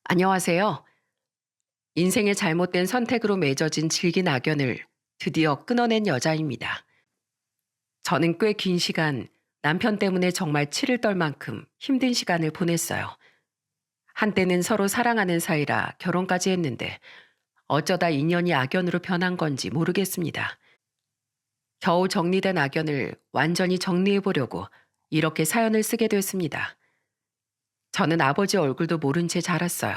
안녕하세요. 인생의 잘못된 선택으로 맺어진 질긴 악연을 드디어 끊어낸 여자입니다. 저는 꽤 긴 시간 남편 때문에 정말 치를 떨 만큼 힘든 시간을 보냈어요. 한때는 서로 사랑하는 사이라 결혼까지 했는데 어쩌다 인연이 악연으로 변한 건지 모르겠습니다. 겨우 정리된 악연을 완전히 정리해 보려고 이렇게 사연을 쓰게 됐습니다. 저는 아버지 얼굴도 모른 채 자랐어요.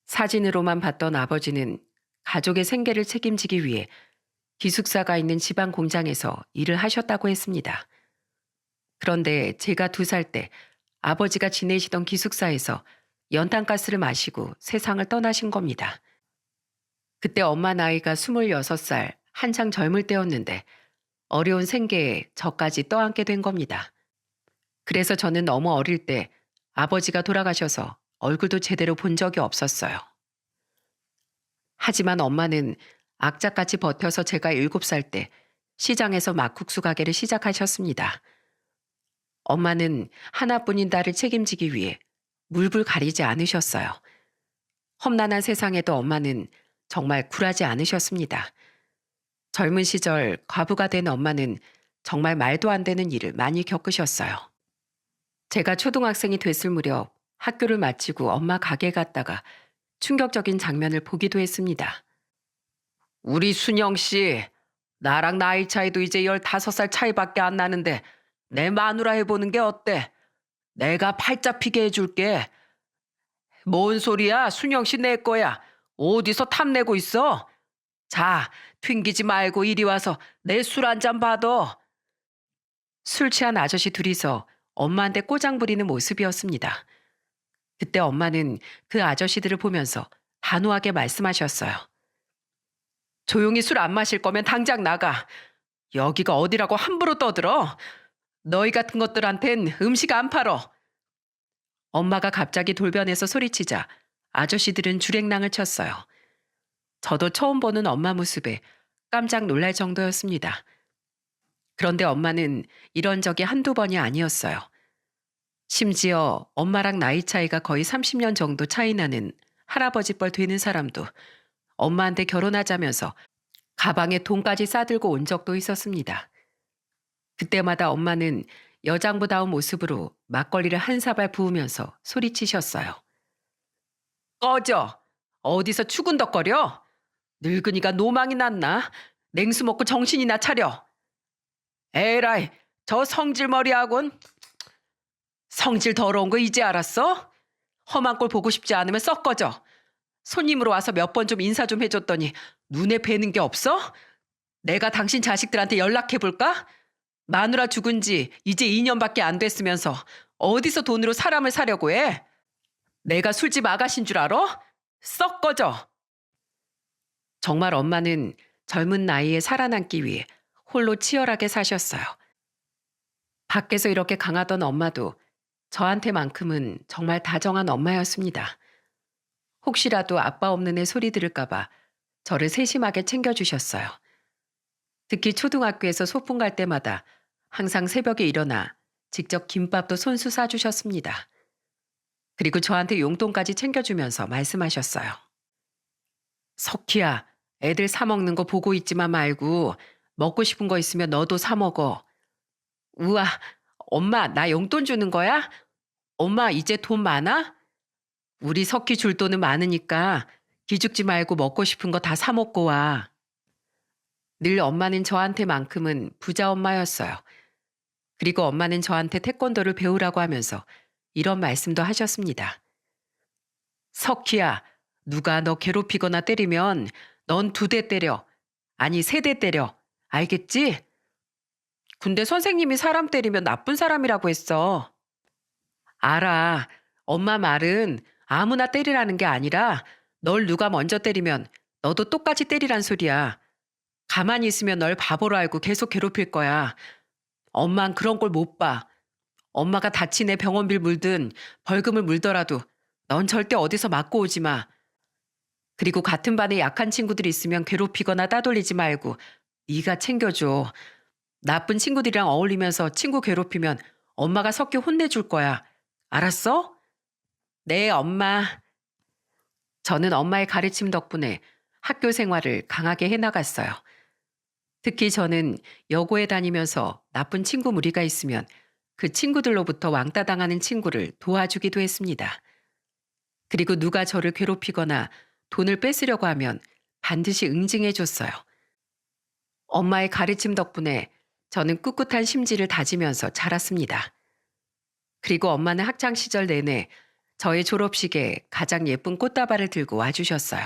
사진으로만 봤던 아버지는 가족의 생계를 책임지기 위해 기숙사가 있는 지방 공장에서 일을 하셨다고 했습니다. 그런데 제가 2살 때 아버지가 지내시던 기숙사에서 연탄가스를 마시고 세상을 떠나신 겁니다. 그때 엄마 나이가 26살, 한창 젊을 때였는데 어려운 생계에 저까지 떠안게 된 겁니다. 그래서 저는 너무 어릴 때 아버지가 돌아가셔서 얼굴도 제대로 본 적이 없었어요. 하지만 엄마는 악착같이 버텨서 제가 7살 때 시장에서 막국수 가게를 시작하셨습니다. 엄마는 하나뿐인 딸을 책임지기 위해 물불 가리지 않으셨어요. 험난한 세상에도 엄마는 정말 굴하지 않으셨습니다. 젊은 시절 과부가 된 엄마는 정말 말도 안 되는 일을 많이 겪으셨어요. 제가 초등학생이 됐을 무렵 학교를 마치고 엄마 가게 갔다가 충격적인 장면을 보기도 했습니다. 우리 순영 씨, 나랑 나이 차이도 이제 15살 차이밖에 안 나는데 내 마누라 해보는 게 어때? 내가 팔자 피게 해줄게. 뭔 소리야? 순영 씨 내 거야. 어디서 탐내고 있어? 자, 튕기지 말고 이리 와서 내 술 한 잔 받어. 술 취한 아저씨 둘이서 엄마한테 꼬장 부리는 모습이었습니다. 그때 엄마는 그 아저씨들을 보면서 단호하게 말씀하셨어요. 조용히 술 안 마실 거면 당장 나가. 여기가 어디라고 함부로 떠들어? 너희 같은 것들한텐 음식 안 팔어. 엄마가 갑자기 돌변해서 소리치자 아저씨들은 줄행랑을 쳤어요. 저도 처음 보는 엄마 모습에 깜짝 놀랄 정도였습니다. 그런데 엄마는 이런 적이 한두 번이 아니었어요. 심지어 엄마랑 나이 차이가 거의 30년 정도 차이 나는 할아버지 뻘 되는 사람도 엄마한테 결혼하자면서 가방에 돈까지 싸들고 온 적도 있었습니다. 그때마다 엄마는 여장부다운 모습으로 막걸리를 한 사발 부으면서 소리치셨어요. 꺼져! 어디서 추근덕거려? 늙은이가 노망이 났나? 냉수 먹고 정신이나 차려. 에라이, 저 성질머리하곤. 성질 더러운 거 이제 알았어? 험한 꼴 보고 싶지 않으면 썩 꺼져. 손님으로 와서 몇 번 좀 인사 좀 해줬더니 눈에 뵈는 게 없어? 내가 당신 자식들한테 연락해볼까? 마누라 죽은 지 이제 2년밖에 안 됐으면서 어디서 돈으로 사람을 사려고 해? 내가 술집 아가씨인 줄 알아? 썩 꺼져. 정말 엄마는 젊은 나이에 살아남기 위해 홀로 치열하게 사셨어요. 밖에서 이렇게 강하던 엄마도 저한테만큼은 정말 다정한 엄마였습니다. 혹시라도 아빠 없는 애 소리 들을까봐 저를 세심하게 챙겨주셨어요. 특히 초등학교에서 소풍 갈 때마다 항상 새벽에 일어나 직접 김밥도 손수 싸주셨습니다. 그리고 저한테 용돈까지 챙겨주면서 말씀하셨어요. 석희야, 애들 사 먹는 거 보고 있지만 말고 먹고 싶은 거 있으면 너도 사 먹어. 우와, 엄마 나 용돈 주는 거야? 엄마 이제 돈 많아? 우리 석희 줄 돈은 많으니까 기죽지 말고 먹고 싶은 거 다 사 먹고 와. 늘 엄마는 저한테만큼은 부자 엄마였어요. 그리고 엄마는 저한테 태권도를 배우라고 하면서 이런 말씀도 하셨습니다. 석희야, 누가 너 괴롭히거나 때리면 넌 2대 때려. 아니 3대 때려. 알겠지? 근데 선생님이 사람 때리면 나쁜 사람이라고 했어. 알아. 엄마 말은 아무나 때리라는 게 아니라 널 누가 먼저 때리면 너도 똑같이 때리란 소리야. 가만히 있으면 널 바보로 알고 계속 괴롭힐 거야. 엄만 그런 걸 못 봐. 엄마가 다친 애 병원비를 물든 벌금을 물더라도 넌 절대 어디서 맞고 오지 마. 그리고 같은 반에 약한 친구들이 있으면 괴롭히거나 따돌리지 말고 네가 챙겨줘. 나쁜 친구들이랑 어울리면서 친구 괴롭히면 엄마가 섞여 혼내줄 거야. 알았어? 네, 엄마. 저는 엄마의 가르침 덕분에 학교 생활을 강하게 해나갔어요. 특히 저는 여고에 다니면서 나쁜 친구 무리가 있으면 그 친구들로부터 왕따 당하는 친구를 도와주기도 했습니다. 그리고 누가 저를 괴롭히거나 돈을 뺏으려고 하면 반드시 응징해 줬어요. 엄마의 가르침 덕분에 저는 꿋꿋한 심지를 다지면서 자랐습니다. 그리고 엄마는 학창 시절 내내 저의 졸업식에 가장 예쁜 꽃다발을 들고 와주셨어요.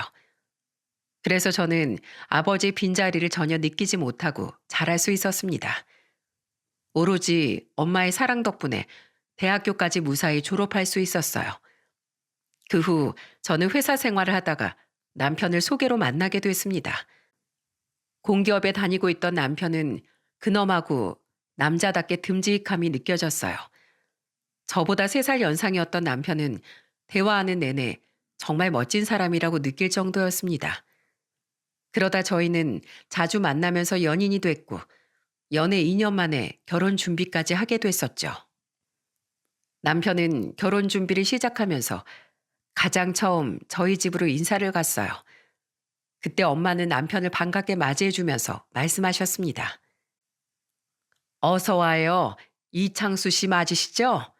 그래서 저는 아버지의 빈자리를 전혀 느끼지 못하고 자랄 수 있었습니다. 오로지 엄마의 사랑 덕분에 대학교까지 무사히 졸업할 수 있었어요. 그 후 저는 회사 생활을 하다가 남편을 소개로 만나게 됐습니다. 공기업에 다니고 있던 남편은 근엄하고 남자답게 듬직함이 느껴졌어요. 저보다 3살 연상이었던 남편은 대화하는 내내 정말 멋진 사람이라고 느낄 정도였습니다. 그러다 저희는 자주 만나면서 연인이 됐고 연애 2년 만에 결혼 준비까지 하게 됐었죠. 남편은 결혼 준비를 시작하면서 가장 처음 저희 집으로 인사를 갔어요. 그때 엄마는 남편을 반갑게 맞이해주면서 말씀하셨습니다. 어서 와요. 이창수 씨 맞으시죠?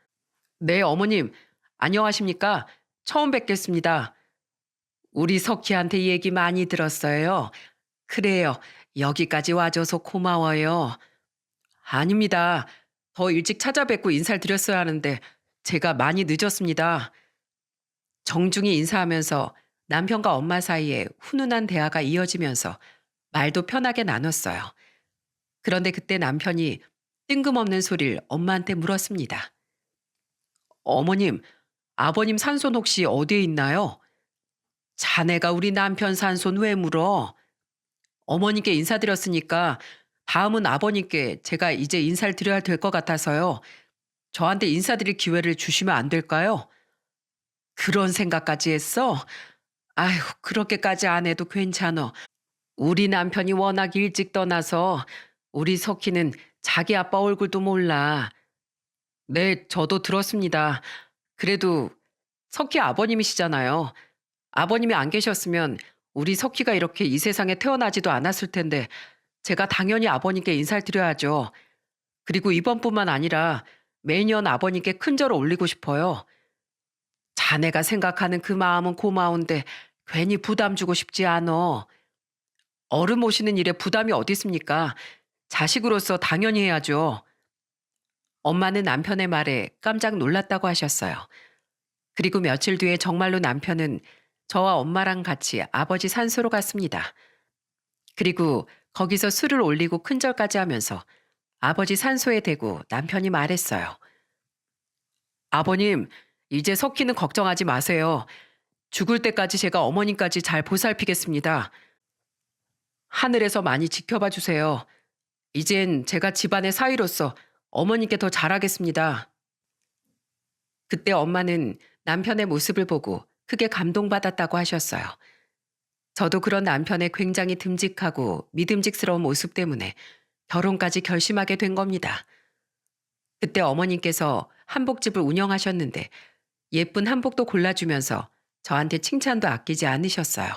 네, 어머님. 안녕하십니까? 처음 뵙겠습니다. 우리 석희한테 얘기 많이 들었어요. 그래요. 여기까지 와줘서 고마워요. 아닙니다. 더 일찍 찾아뵙고 인사를 드렸어야 하는데 제가 많이 늦었습니다. 정중히 인사하면서 남편과 엄마 사이에 훈훈한 대화가 이어지면서 말도 편하게 나눴어요. 그런데 그때 남편이 뜬금없는 소리를 엄마한테 물었습니다. 어머님, 아버님 산손 혹시 어디에 있나요? 자네가 우리 남편 산손 왜 물어? 어머니께 인사드렸으니까 다음은 아버님께 제가 이제 인사를 드려야 될 것 같아서요. 저한테 인사드릴 기회를 주시면 안 될까요? 그런 생각까지 했어? 아휴, 그렇게까지 안 해도 괜찮아. 우리 남편이 워낙 일찍 떠나서 우리 석희는 자기 아빠 얼굴도 몰라. 네, 저도 들었습니다. 그래도 석희 아버님이시잖아요. 아버님이 안 계셨으면 우리 석희가 이렇게 이 세상에 태어나지도 않았을 텐데 제가 당연히 아버님께 인사를 드려야죠. 그리고 이번뿐만 아니라 매년 아버님께 큰절을 올리고 싶어요. 자네가 생각하는 그 마음은 고마운데 괜히 부담 주고 싶지 않어. 어른 모시는 일에 부담이 어디 있습니까? 자식으로서 당연히 해야죠. 엄마는 남편의 말에 깜짝 놀랐다고 하셨어요. 그리고 며칠 뒤에 정말로 남편은 저와 엄마랑 같이 아버지 산소로 갔습니다. 그리고 거기서 술을 올리고 큰절까지 하면서 아버지 산소에 대고 남편이 말했어요. 아버님, 이제 석희는 걱정하지 마세요. 죽을 때까지 제가 어머님까지 잘 보살피겠습니다. 하늘에서 많이 지켜봐 주세요. 이젠 제가 집안의 사위로서 어머님께 더 잘하겠습니다. 그때 엄마는 남편의 모습을 보고 크게 감동받았다고 하셨어요. 저도 그런 남편의 굉장히 듬직하고 믿음직스러운 모습 때문에 결혼까지 결심하게 된 겁니다. 그때 어머님께서 한복집을 운영하셨는데 예쁜 한복도 골라주면서 저한테 칭찬도 아끼지 않으셨어요.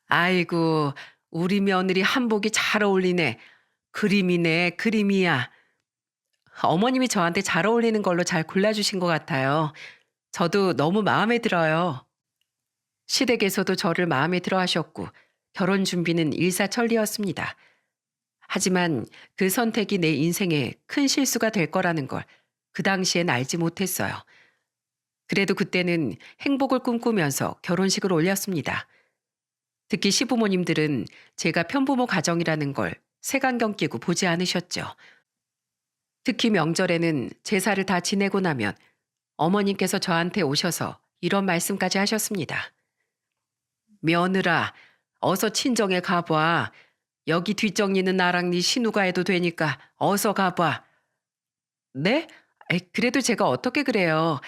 아이고, 우리 며느리 한복이 잘 어울리네. 그림이네, 그림이야. 어머님이 저한테 잘 어울리는 걸로 잘 골라주신 것 같아요. 저도 너무 마음에 들어요. 시댁에서도 저를 마음에 들어 하셨고 결혼 준비는 일사천리였습니다. 하지만 그 선택이 내 인생에 큰 실수가 될 거라는 걸 그 당시엔 알지 못했어요. 그래도 그때는 행복을 꿈꾸면서 결혼식을 올렸습니다. 특히 시부모님들은 제가 편부모 가정이라는 걸 색안경 끼고 보지 않으셨죠. 특히 명절에는 제사를 다 지내고 나면 어머님께서 저한테 오셔서 이런 말씀까지 하셨습니다. 며느라, 어서 친정에 가봐. 여기 뒷정리는 나랑 네 신우가 해도 되니까 어서 가봐. 네? 아이, 그래도 제가 어떻게 그래요.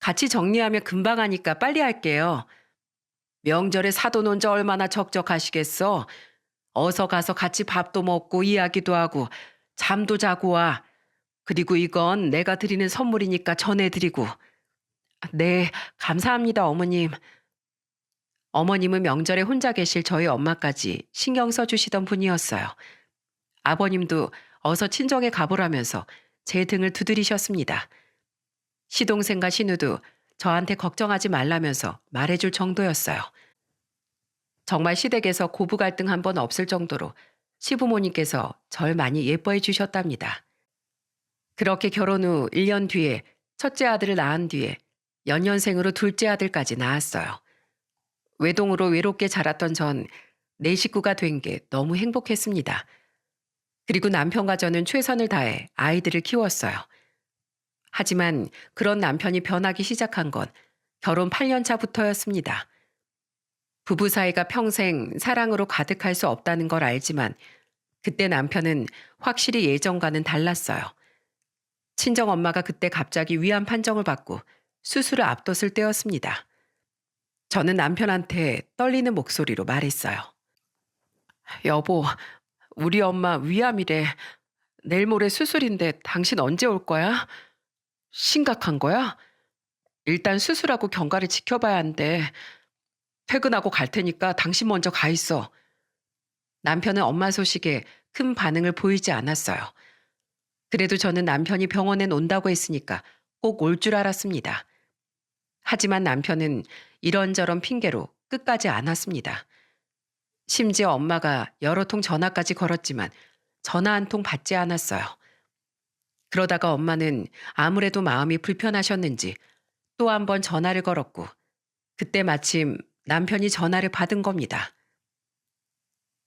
같이 정리하면 금방 하니까 빨리 할게요. 명절에 사돈 혼자 얼마나 적적하시겠어. 어서 가서 같이 밥도 먹고 이야기도 하고 잠도 자고 와. 그리고 이건 내가 드리는 선물이니까 전해드리고. 네, 감사합니다, 어머님. 어머님은 명절에 혼자 계실 저희 엄마까지 신경 써주시던 분이었어요. 아버님도 어서 친정에 가보라면서 제 등을 두드리셨습니다. 시동생과 신우도 저한테 걱정하지 말라면서 말해줄 정도였어요. 정말 시댁에서 고부 갈등 한 번 없을 정도로 시부모님께서 절 많이 예뻐해 주셨답니다. 그렇게 결혼 후 1년 뒤에 첫째 아들을 낳은 뒤에 연년생으로 둘째 아들까지 낳았어요. 외동으로 외롭게 자랐던 전 내 식구가 된 게 너무 행복했습니다. 그리고 남편과 저는 최선을 다해 아이들을 키웠어요. 하지만 그런 남편이 변하기 시작한 건 결혼 8년 차부터였습니다. 부부 사이가 평생 사랑으로 가득할 수 없다는 걸 알지만 그때 남편은 확실히 예전과는 달랐어요. 친정엄마가 그때 갑자기 위암 판정을 받고 수술을 앞뒀을 때였습니다. 저는 남편한테 떨리는 목소리로 말했어요. 여보, 우리 엄마 위암이래. 내일 모레 수술인데 당신 언제 올 거야? 심각한 거야? 일단 수술하고 경과를 지켜봐야 한대. 퇴근하고 갈 테니까 당신 먼저 가 있어. 남편은 엄마 소식에 큰 반응을 보이지 않았어요. 그래도 저는 남편이 병원에 온다고 했으니까 꼭 올 줄 알았습니다. 하지만 남편은 이런저런 핑계로 끝까지 안 왔습니다. 심지어 엄마가 여러 통 전화까지 걸었지만 전화 한 통 받지 않았어요. 그러다가 엄마는 아무래도 마음이 불편하셨는지 또 한 번 전화를 걸었고 그때 마침 남편이 전화를 받은 겁니다.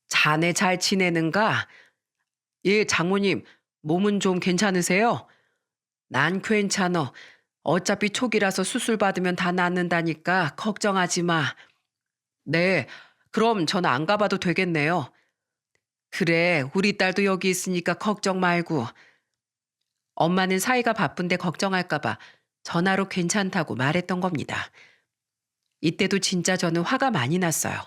자네 잘 지내는가? 예, 장모님, 몸은 좀 괜찮으세요? 난 괜찮어. 어차피 초기라서 수술 받으면 다 낫는다니까 걱정하지 마. 네, 그럼 전 안 가봐도 되겠네요. 그래, 우리 딸도 여기 있으니까 걱정 말고. 엄마는 사이가 바쁜데 걱정할까봐 전화로 괜찮다고 말했던 겁니다. 이때도 진짜 저는 화가 많이 났어요.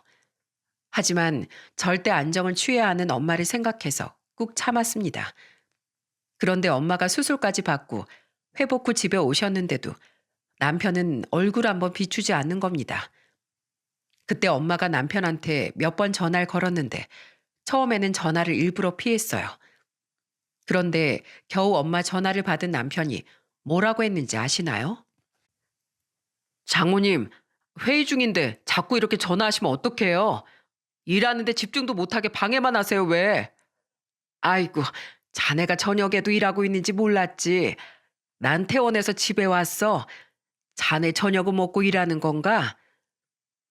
하지만 절대 안정을 취해야 하는 엄마를 생각해서 꾹 참았습니다. 그런데 엄마가 수술까지 받고 회복 후 집에 오셨는데도 남편은 얼굴 한번 비추지 않는 겁니다. 그때 엄마가 남편한테 몇 번 전화를 걸었는데 처음에는 전화를 일부러 피했어요. 그런데 겨우 엄마 전화를 받은 남편이 뭐라고 했는지 아시나요? 장모님, 회의 중인데 자꾸 이렇게 전화하시면 어떡해요? 일하는데 집중도 못하게 방해만 하세요, 왜? 아이고, 자네가 저녁에도 일하고 있는지 몰랐지. 난 퇴원해서 집에 왔어. 자네 저녁은 먹고 일하는 건가?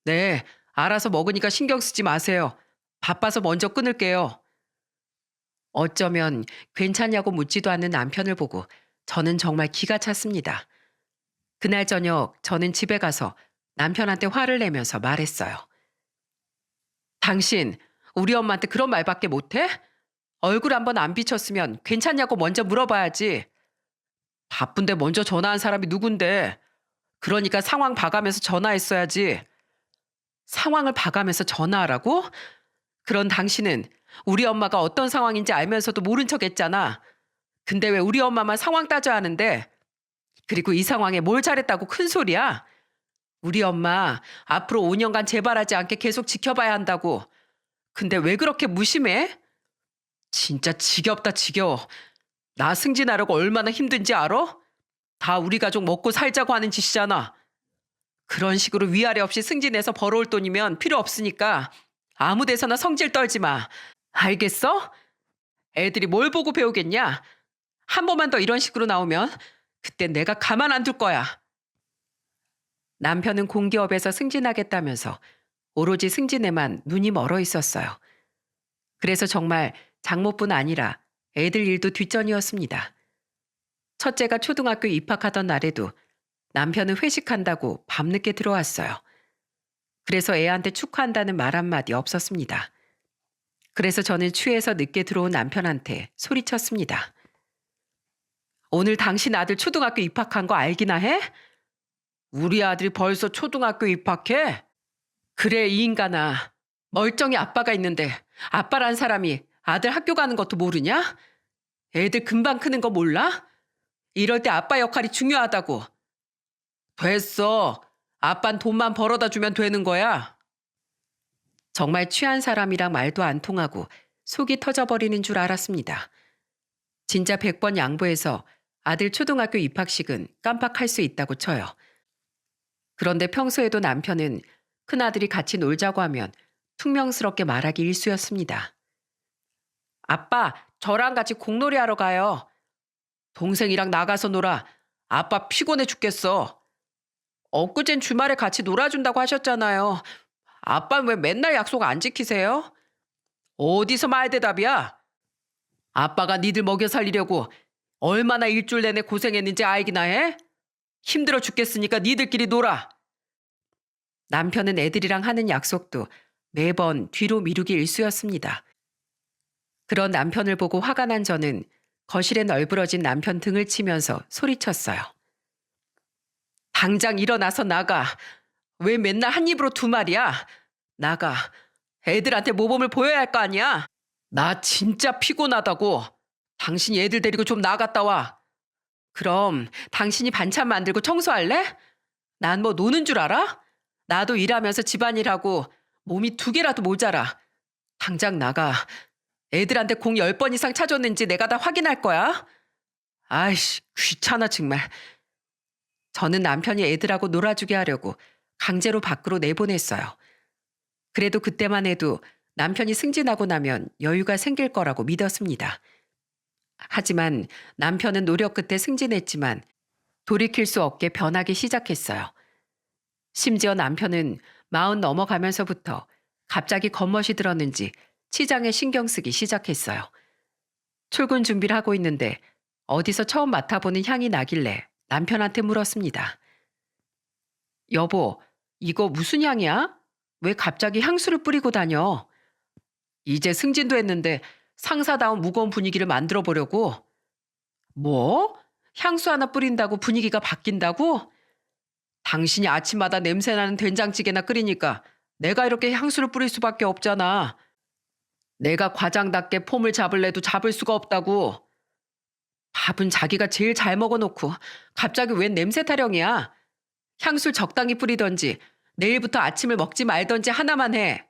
네, 알아서 먹으니까 신경 쓰지 마세요. 바빠서 먼저 끊을게요. 어쩌면 괜찮냐고 묻지도 않는 남편을 보고 저는 정말 기가 찼습니다. 그날 저녁 저는 집에 가서 남편한테 화를 내면서 말했어요. 당신, 우리 엄마한테 그런 말밖에 못해? 얼굴 한번 안 비쳤으면 괜찮냐고 먼저 물어봐야지. 바쁜데 먼저 전화한 사람이 누군데? 그러니까 상황 봐가면서 전화했어야지. 상황을 봐가면서 전화하라고? 그런 당신은 우리 엄마가 어떤 상황인지 알면서도 모른 척 했잖아. 근데 왜 우리 엄마만 상황 따져야 하는데? 그리고 이 상황에 뭘 잘했다고 큰 소리야? 우리 엄마 앞으로 5년간 재발하지 않게 계속 지켜봐야 한다고. 근데 왜 그렇게 무심해? 진짜 지겹다 지겨워. 나 승진하려고 얼마나 힘든지 알아? 다 우리 가족 먹고 살자고 하는 짓이잖아. 그런 식으로 위아래 없이 승진해서 벌어올 돈이면 필요 없으니까 아무 데서나 성질 떨지 마. 알겠어? 애들이 뭘 보고 배우겠냐? 한 번만 더 이런 식으로 나오면 그때 내가 가만 안 둘 거야. 남편은 공기업에서 승진하겠다면서 오로지 승진에만 눈이 멀어 있었어요. 그래서 정말 장모뿐 아니라 애들 일도 뒷전이었습니다. 첫째가 초등학교 입학하던 날에도 남편은 회식한다고 밤늦게 들어왔어요. 그래서 애한테 축하한다는 말 한마디 없었습니다. 그래서 저는 취해서 늦게 들어온 남편한테 소리쳤습니다. 오늘 당신 아들 초등학교 입학한 거 알기나 해? 우리 아들이 벌써 초등학교 입학해? 그래, 이 인간아. 멀쩡히 아빠가 있는데 아빠란 사람이 아들 학교 가는 것도 모르냐? 애들 금방 크는 거 몰라? 이럴 때 아빠 역할이 중요하다고. 됐어. 아빤 돈만 벌어다 주면 되는 거야. 정말 취한 사람이랑 말도 안 통하고 속이 터져버리는 줄 알았습니다. 진짜 100번 양보해서 아들 초등학교 입학식은 깜빡할 수 있다고 쳐요. 그런데 평소에도 남편은 큰아들이 같이 놀자고 하면 퉁명스럽게 말하기 일쑤였습니다. 아빠, 저랑 같이 공놀이 하러 가요. 동생이랑 나가서 놀아. 아빠 피곤해 죽겠어. 엊그젠 주말에 같이 놀아준다고 하셨잖아요. 아빠는 왜 맨날 약속 안 지키세요? 어디서 말대답이야? 아빠가 니들 먹여 살리려고 얼마나 일주일 내내 고생했는지 알기나 해? 힘들어 죽겠으니까 니들끼리 놀아. 남편은 애들이랑 하는 약속도 매번 뒤로 미루기 일쑤였습니다. 그런 남편을 보고 화가 난 저는 거실에 널브러진 남편 등을 치면서 소리쳤어요. 당장 일어나서 나가. 왜 맨날 한 입으로 두 말이야? 나가. 애들한테 모범을 보여야 할 거 아니야? 나 진짜 피곤하다고. 당신이 애들 데리고 좀 나갔다 와. 그럼 당신이 반찬 만들고 청소할래? 난 뭐 노는 줄 알아? 나도 일하면서 집안일하고 몸이 두 개라도 모자라. 당장 나가. 애들한테 공 10번 이상 차줬는지 내가 다 확인할 거야. 아이씨, 귀찮아 정말. 저는 남편이 애들하고 놀아주게 하려고 강제로 밖으로 내보냈어요. 그래도 그때만 해도 남편이 승진하고 나면 여유가 생길 거라고 믿었습니다. 하지만 남편은 노력 끝에 승진했지만 돌이킬 수 없게 변하기 시작했어요. 심지어 남편은 40 넘어가면서부터 갑자기 겉멋이 들었는지 치장에 신경 쓰기 시작했어요. 출근 준비를 하고 있는데 어디서 처음 맡아보는 향이 나길래 남편한테 물었습니다. 여보, 이거 무슨 향이야? 왜 갑자기 향수를 뿌리고 다녀? 이제 승진도 했는데 상사다운 무거운 분위기를 만들어 보려고. 뭐? 향수 하나 뿌린다고 분위기가 바뀐다고? 당신이 아침마다 냄새나는 된장찌개나 끓이니까 내가 이렇게 향수를 뿌릴 수밖에 없잖아. 내가 과장답게 폼을 잡을래도 잡을 수가 없다고. 밥은 자기가 제일 잘 먹어놓고 갑자기 웬 냄새 타령이야. 향수 적당히 뿌리던지 내일부터 아침을 먹지 말던지 하나만 해.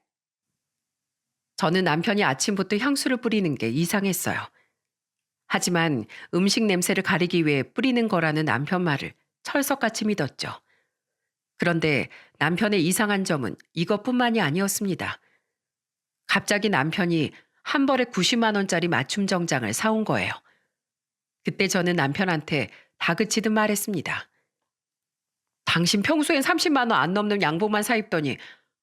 저는 남편이 아침부터 향수를 뿌리는 게 이상했어요. 하지만 음식 냄새를 가리기 위해 뿌리는 거라는 남편 말을 철석같이 믿었죠. 그런데 남편의 이상한 점은 이것뿐만이 아니었습니다. 갑자기 남편이 한 벌에 90만 원짜리 맞춤 정장을 사온 거예요. 그때 저는 남편한테 다그치듯 말했습니다. 당신 평소엔 30만 원 안 넘는 양복만 사 입더니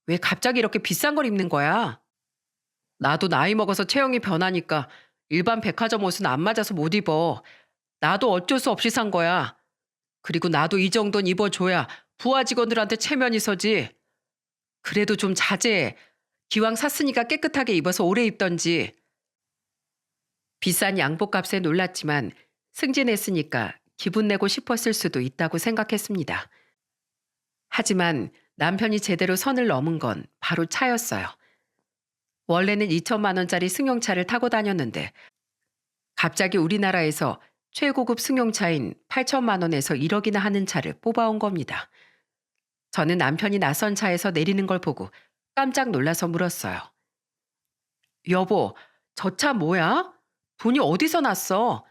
왜 갑자기 이렇게 비싼 걸 입는 거야? 나도 나이 먹어서 체형이 변하니까 일반 백화점 옷은 안 맞아서 못 입어. 나도 어쩔 수 없이 산 거야. 그리고 나도 이 정도는 입어줘야 부하 직원들한테 체면이 서지. 그래도 좀 자제해. 기왕 샀으니까 깨끗하게 입어서 오래 입던지. 비싼 양복값에 놀랐지만 승진했으니까 기분 내고 싶었을 수도 있다고 생각했습니다. 하지만 남편이 제대로 선을 넘은 건 바로 차였어요. 원래는 2천만 원짜리 승용차를 타고 다녔는데 갑자기 우리나라에서 최고급 승용차인 8천만 원에서 1억이나 하는 차를 뽑아온 겁니다. 저는 남편이 낯선 차에서 내리는 걸 보고 깜짝 놀라서 물었어요. 여보, 저 차 뭐야? 돈이 어디서 났어?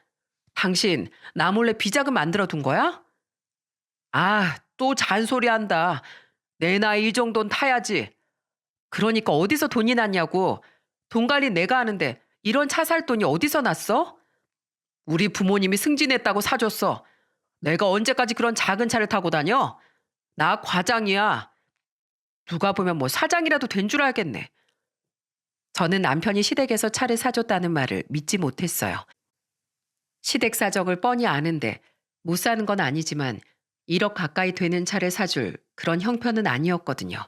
당신 나 몰래 비자금 만들어 둔 거야? 아, 또 잔소리한다. 내 나이 이 정도는 타야지. 그러니까 어디서 돈이 났냐고. 돈 관리 내가 하는데 이런 차 살 돈이 어디서 났어? 우리 부모님이 승진했다고 사줬어. 내가 언제까지 그런 작은 차를 타고 다녀? 나 과장이야. 누가 보면 뭐 사장이라도 된 줄 알겠네. 저는 남편이 시댁에서 차를 사줬다는 말을 믿지 못했어요. 시댁 사정을 뻔히 아는데 못 사는 건 아니지만 1억 가까이 되는 차를 사줄 그런 형편은 아니었거든요.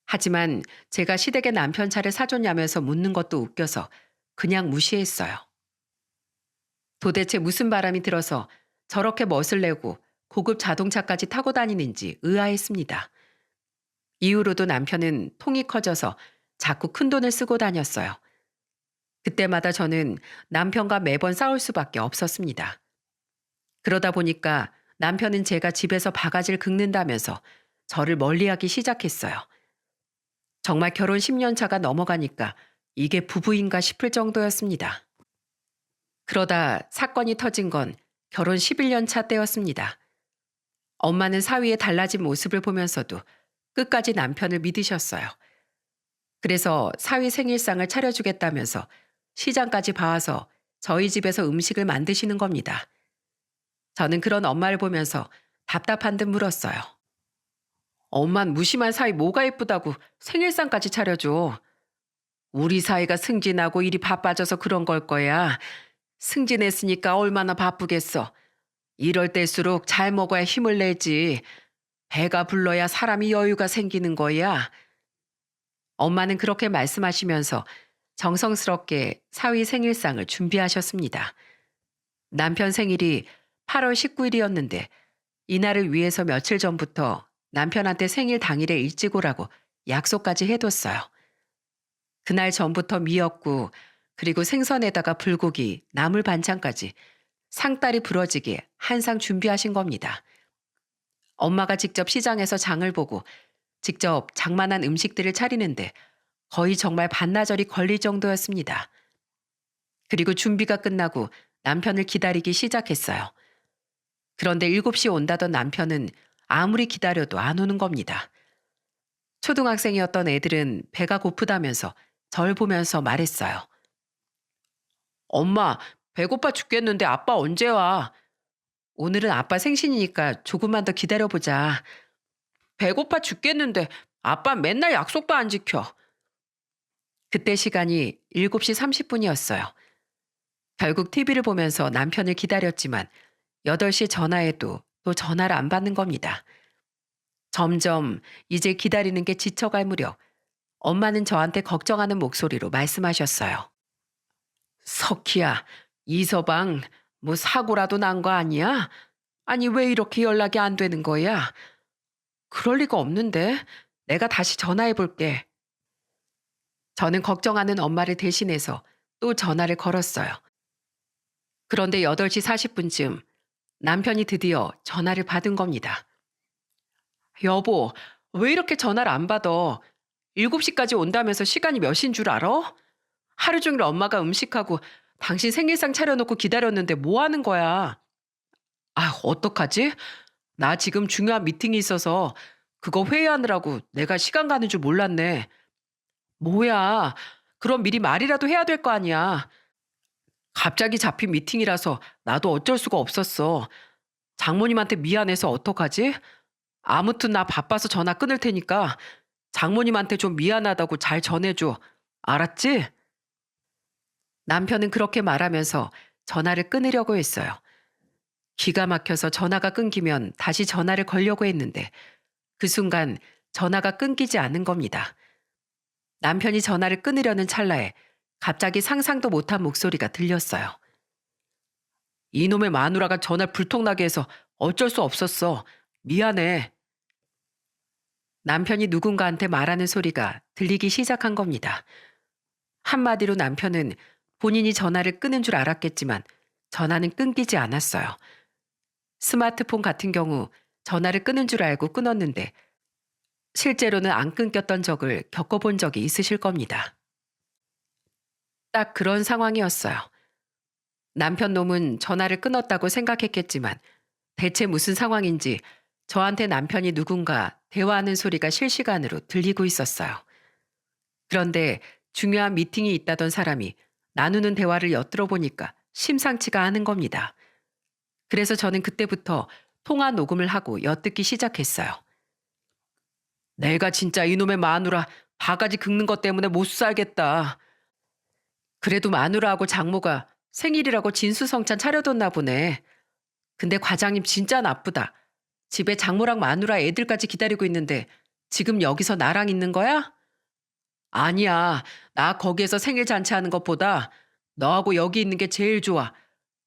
하지만 제가 시댁에 남편 차를 사줬냐면서 묻는 것도 웃겨서 그냥 무시했어요. 도대체 무슨 바람이 들어서 저렇게 멋을 내고 고급 자동차까지 타고 다니는지 의아했습니다. 이후로도 남편은 통이 커져서 자꾸 큰돈을 쓰고 다녔어요. 그때마다 저는 남편과 매번 싸울 수밖에 없었습니다. 그러다 보니까 남편은 제가 집에서 바가지를 긁는다면서 저를 멀리하기 시작했어요. 정말 결혼 10년 차가 넘어가니까 이게 부부인가 싶을 정도였습니다. 그러다 사건이 터진 건 결혼 11년 차 때였습니다. 엄마는 사위의 달라진 모습을 보면서도 끝까지 남편을 믿으셨어요. 그래서 사위 생일상을 차려주겠다면서 시장까지 봐와서 저희 집에서 음식을 만드시는 겁니다. 저는 그런 엄마를 보면서 답답한 듯 물었어요. 엄만 무심한 사위 뭐가 예쁘다고 생일상까지 차려줘. 우리 사이가 승진하고 일이 바빠져서 그런 걸 거야. 승진했으니까 얼마나 바쁘겠어. 이럴 때일수록 잘 먹어야 힘을 내지. 배가 불러야 사람이 여유가 생기는 거야. 엄마는 그렇게 말씀하시면서 정성스럽게 사위 생일상을 준비하셨습니다. 남편 생일이 8월 19일이었는데 이날을 위해서 며칠 전부터 남편한테 생일 당일에 일찍 오라고 약속까지 해뒀어요. 그날 전부터 미역국, 그리고 생선에다가 불고기, 나물 반찬까지 상다리 부러지게 한 상 준비하신 겁니다. 엄마가 직접 시장에서 장을 보고 직접 장만한 음식들을 차리는데 거의 정말 반나절이 걸릴 정도였습니다. 그리고 준비가 끝나고 남편을 기다리기 시작했어요. 그런데 7시 온다던 남편은 아무리 기다려도 안 오는 겁니다. 초등학생이었던 애들은 배가 고프다면서 절 보면서 말했어요. 엄마, 배고파 죽겠는데 아빠 언제 와? 오늘은 아빠 생신이니까 조금만 더 기다려보자. 배고파 죽겠는데 아빠 맨날 약속도 안 지켜. 그때 시간이 7시 30분이었어요. 결국 TV를 보면서 남편을 기다렸지만 8시 전화해도 또 전화를 안 받는 겁니다. 점점 이제 기다리는 게 지쳐갈 무렵 엄마는 저한테 걱정하는 목소리로 말씀하셨어요. 석희야, 이서방 뭐 사고라도 난 거 아니야? 아니 왜 이렇게 연락이 안 되는 거야? 그럴 리가 없는데 내가 다시 전화해 볼게. 저는 걱정하는 엄마를 대신해서 또 전화를 걸었어요. 그런데 8시 40분쯤 남편이 드디어 전화를 받은 겁니다. 여보, 왜 이렇게 전화를 안 받아? 7시까지 온다면서 시간이 몇인 줄 알아? 하루 종일 엄마가 음식하고 당신 생일상 차려놓고 기다렸는데 뭐 하는 거야? 아, 어떡하지? 나 지금 중요한 미팅이 있어서 그거 회의하느라고 내가 시간 가는 줄 몰랐네. 뭐야? 그럼 미리 말이라도 해야 될 거 아니야. 갑자기 잡힌 미팅이라서 나도 어쩔 수가 없었어. 장모님한테 미안해서 어떡하지? 아무튼 나 바빠서 전화 끊을 테니까 장모님한테 좀 미안하다고 잘 전해줘. 알았지? 남편은 그렇게 말하면서 전화를 끊으려고 했어요. 기가 막혀서 전화가 끊기면 다시 전화를 걸려고 했는데 그 순간 전화가 끊기지 않는 겁니다. 남편이 전화를 끊으려는 찰나에 갑자기 상상도 못한 목소리가 들렸어요. 이놈의 마누라가 전화를 불통나게 해서 어쩔 수 없었어. 미안해. 남편이 누군가한테 말하는 소리가 들리기 시작한 겁니다. 한마디로 남편은 본인이 전화를 끊은 줄 알았겠지만 전화는 끊기지 않았어요. 스마트폰 같은 경우 전화를 끊은 줄 알고 끊었는데 실제로는 안 끊겼던 적을 겪어본 적이 있으실 겁니다. 딱 그런 상황이었어요. 남편 놈은 전화를 끊었다고 생각했겠지만 대체 무슨 상황인지 저한테 남편이 누군가 대화하는 소리가 실시간으로 들리고 있었어요. 그런데 중요한 미팅이 있다던 사람이 나누는 대화를 엿들어 보니까 심상치가 않은 겁니다. 그래서 저는 그때부터 통화 녹음을 하고 엿듣기 시작했어요. 내가 진짜 이놈의 마누라 바가지 긁는 것 때문에 못 살겠다. 그래도 마누라하고 장모가 생일이라고 진수성찬 차려뒀나 보네. 근데 과장님 진짜 나쁘다. 집에 장모랑 마누라 애들까지 기다리고 있는데 지금 여기서 나랑 있는 거야? 아니야. 나 거기에서 생일 잔치하는 것보다 너하고 여기 있는 게 제일 좋아.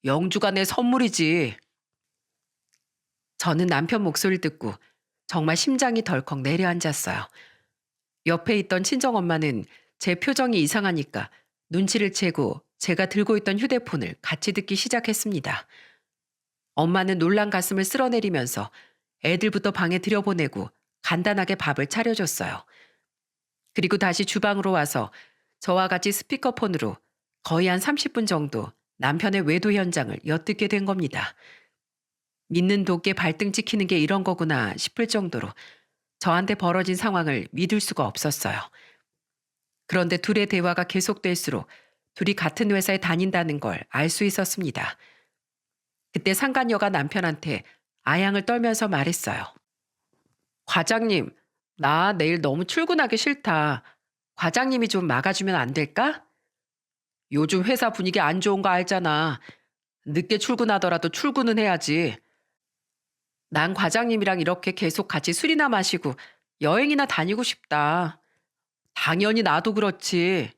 영주가 내 선물이지. 저는 남편 목소리를 듣고 정말 심장이 덜컥 내려앉았어요. 옆에 있던 친정엄마는 제 표정이 이상하니까 눈치를 채고 제가 들고 있던 휴대폰을 같이 듣기 시작했습니다. 엄마는 놀란 가슴을 쓸어내리면서 애들부터 방에 들여보내고 간단하게 밥을 차려줬어요. 그리고 다시 주방으로 와서 저와 같이 스피커폰으로 거의 한 30분 정도 남편의 외도 현장을 엿듣게 된 겁니다. 믿는 도끼에 발등 찍히는 게 이런 거구나 싶을 정도로 저한테 벌어진 상황을 믿을 수가 없었어요. 그런데 둘의 대화가 계속될수록 둘이 같은 회사에 다닌다는 걸 알 수 있었습니다. 그때 상간녀가 남편한테 아양을 떨면서 말했어요. 과장님, 나 내일 너무 출근하기 싫다. 과장님이 좀 막아주면 안 될까? 요즘 회사 분위기 안 좋은 거 알잖아. 늦게 출근하더라도 출근은 해야지. 난 과장님이랑 이렇게 계속 같이 술이나 마시고 여행이나 다니고 싶다. 당연히 나도 그렇지.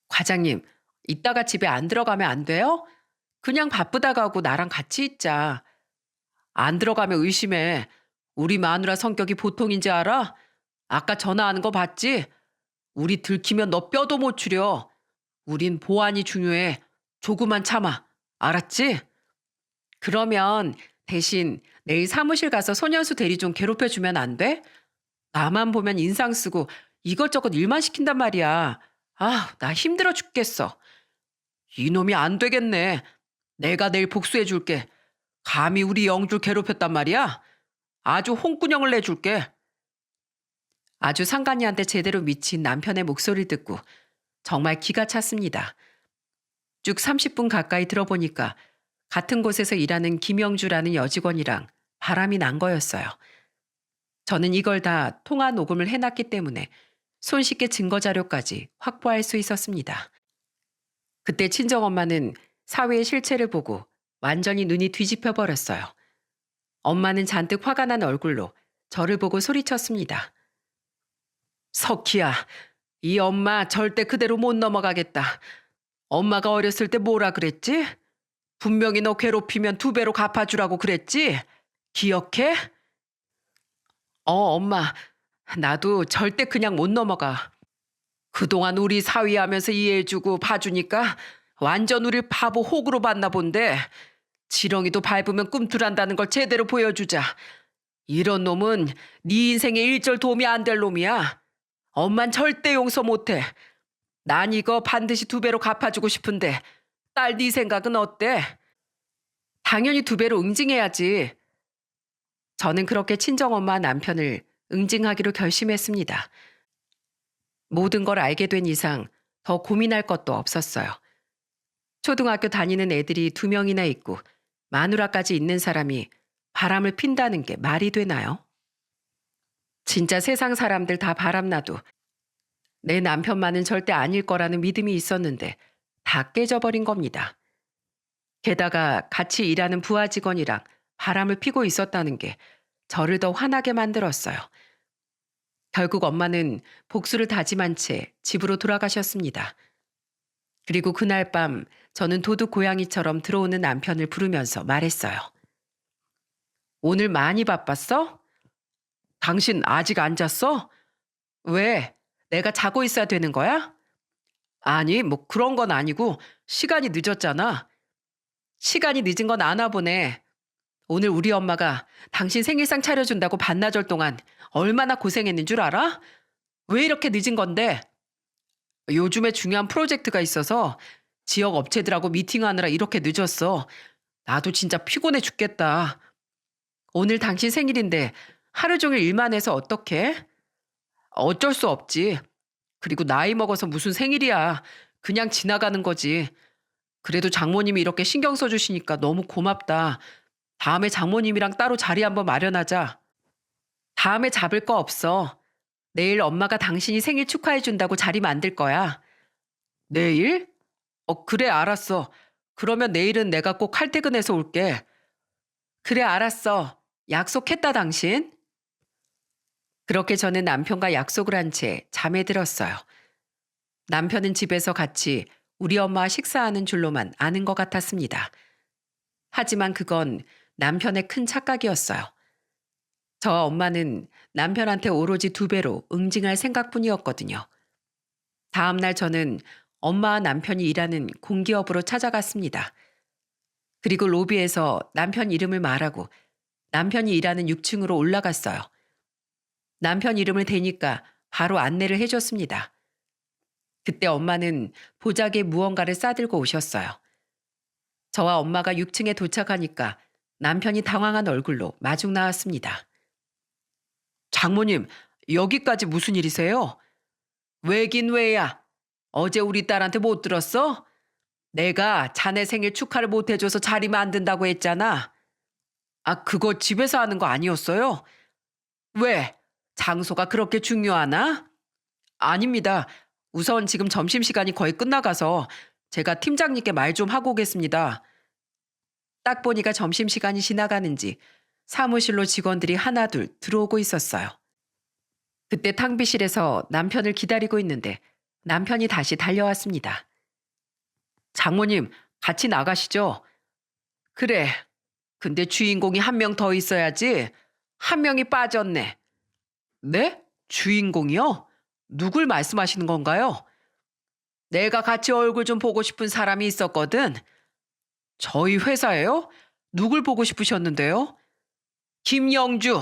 과장님, 이따가 집에 안 들어가면 안 돼요? 그냥 바쁘다 가고 나랑 같이 있자. 안 들어가면 의심해. 우리 마누라 성격이 보통인지 알아? 아까 전화하는 거 봤지? 우리 들키면 너 뼈도 못 추려. 우린 보안이 중요해. 조금만 참아. 알았지? 그러면 대신 내일 사무실 가서 손현수 대리 좀 괴롭혀주면 안 돼? 나만 보면 인상 쓰고 이것저것 일만 시킨단 말이야. 아, 나 힘들어 죽겠어. 이놈이 안 되겠네. 내가 내일 복수해 줄게. 감히 우리 영주를 괴롭혔단 말이야? 아주 홍군형을 내줄게. 아주 상간이한테 제대로 미친 남편의 목소리를 듣고 정말 기가 찼습니다. 쭉 30분 가까이 들어보니까 같은 곳에서 일하는 김영주라는 여직원이랑 바람이 난 거였어요. 저는 이걸 다 통화 녹음을 해놨기 때문에 손쉽게 증거 자료까지 확보할 수 있었습니다. 그때 친정엄마는 사위의 실체를 보고 완전히 눈이 뒤집혀 버렸어요. 엄마는 잔뜩 화가 난 얼굴로 저를 보고 소리쳤습니다. 석희야, 이 엄마 절대 그대로 못 넘어가겠다. 엄마가 어렸을 때 뭐라 그랬지? 분명히 너 괴롭히면 2배로 갚아주라고 그랬지? 기억해? 엄마. 나도 절대 그냥 못 넘어가. 그동안 우리 사위하면서 이해해주고 봐주니까 완전 우릴 바보 호구로 봤나 본데 지렁이도 밟으면 꿈틀한다는 걸 제대로 보여주자. 이런 놈은 네 인생에 일절 도움이 안 될 놈이야. 엄만 절대 용서 못해. 난 이거 반드시 2배로 갚아주고 싶은데 딸 네 생각은 어때? 당연히 2배로 응징해야지. 저는 그렇게 친정엄마 남편을 응징하기로 결심했습니다. 모든 걸 알게 된 이상 더 고민할 것도 없었어요. 초등학교 다니는 애들이 2명이나 있고 마누라까지 있는 사람이 바람을 핀다는 게 말이 되나요? 진짜 세상 사람들 다 바람나도 내 남편만은 절대 아닐 거라는 믿음이 있었는데 다 깨져버린 겁니다. 게다가 같이 일하는 부하 직원이랑 바람을 피고 있었다는 게 저를 더 화나게 만들었어요. 결국 엄마는 복수를 다짐한 채 집으로 돌아가셨습니다. 그리고 그날 밤 저는 도둑 고양이처럼 들어오는 남편을 부르면서 말했어요. 오늘 많이 바빴어? 당신 아직 안 잤어? 왜? 내가 자고 있어야 되는 거야? 아니, 뭐 그런 건 아니고 시간이 늦었잖아. 시간이 늦은 건 아나 보네. 오늘 우리 엄마가 당신 생일상 차려준다고 반나절 동안 얼마나 고생했는 줄 알아? 왜 이렇게 늦은 건데? 요즘에 중요한 프로젝트가 있어서 지역 업체들하고 미팅하느라 이렇게 늦었어. 나도 진짜 피곤해 죽겠다. 오늘 당신 생일인데 하루 종일 일만 해서 어떡해? 어쩔 수 없지. 그리고 나이 먹어서 무슨 생일이야. 그냥 지나가는 거지. 그래도 장모님이 이렇게 신경 써주시니까 너무 고맙다. 다음에 장모님이랑 따로 자리 한번 마련하자. 다음에 잡을 거 없어. 내일 엄마가 당신이 생일 축하해준다고 자리 만들 거야. 내일? 그래, 알았어. 그러면 내일은 내가 꼭 칼퇴근해서 올게. 그래, 알았어. 약속했다, 당신. 그렇게 저는 남편과 약속을 한 채 잠에 들었어요. 남편은 집에서 같이 우리 엄마와 식사하는 줄로만 아는 것 같았습니다. 하지만 그건 남편의 큰 착각이었어요. 저와 엄마는 남편한테 오로지 2배로 응징할 생각뿐이었거든요. 다음 날 저는 엄마와 남편이 일하는 공기업으로 찾아갔습니다. 그리고 로비에서 남편 이름을 말하고 남편이 일하는 6층으로 올라갔어요. 남편 이름을 대니까 바로 안내를 해줬습니다. 그때 엄마는 보자기에 무언가를 싸들고 오셨어요. 저와 엄마가 6층에 도착하니까 남편이 당황한 얼굴로 마중 나왔습니다. 장모님, 여기까지 무슨 일이세요? 왜긴 왜야? 어제 우리 딸한테 못 들었어? 내가 자네 생일 축하를 못 해줘서 자리 만든다고 했잖아. 아, 그거 집에서 하는 거 아니었어요? 왜? 장소가 그렇게 중요하나? 아닙니다. 우선 지금 점심시간이 거의 끝나가서 제가 팀장님께 말 좀 하고 오겠습니다. 딱 보니까 점심시간이 지나가는지 사무실로 직원들이 하나둘 들어오고 있었어요. 그때 탕비실에서 남편을 기다리고 있는데 남편이 다시 달려왔습니다. 장모님, 같이 나가시죠. 그래. 근데 주인공이 한 명 더 있어야지. 한 명이 빠졌네. 네? 주인공이요? 누굴 말씀하시는 건가요? 내가 같이 얼굴 좀 보고 싶은 사람이 있었거든. 저희 회사에요? 누굴 보고 싶으셨는데요? 김영주.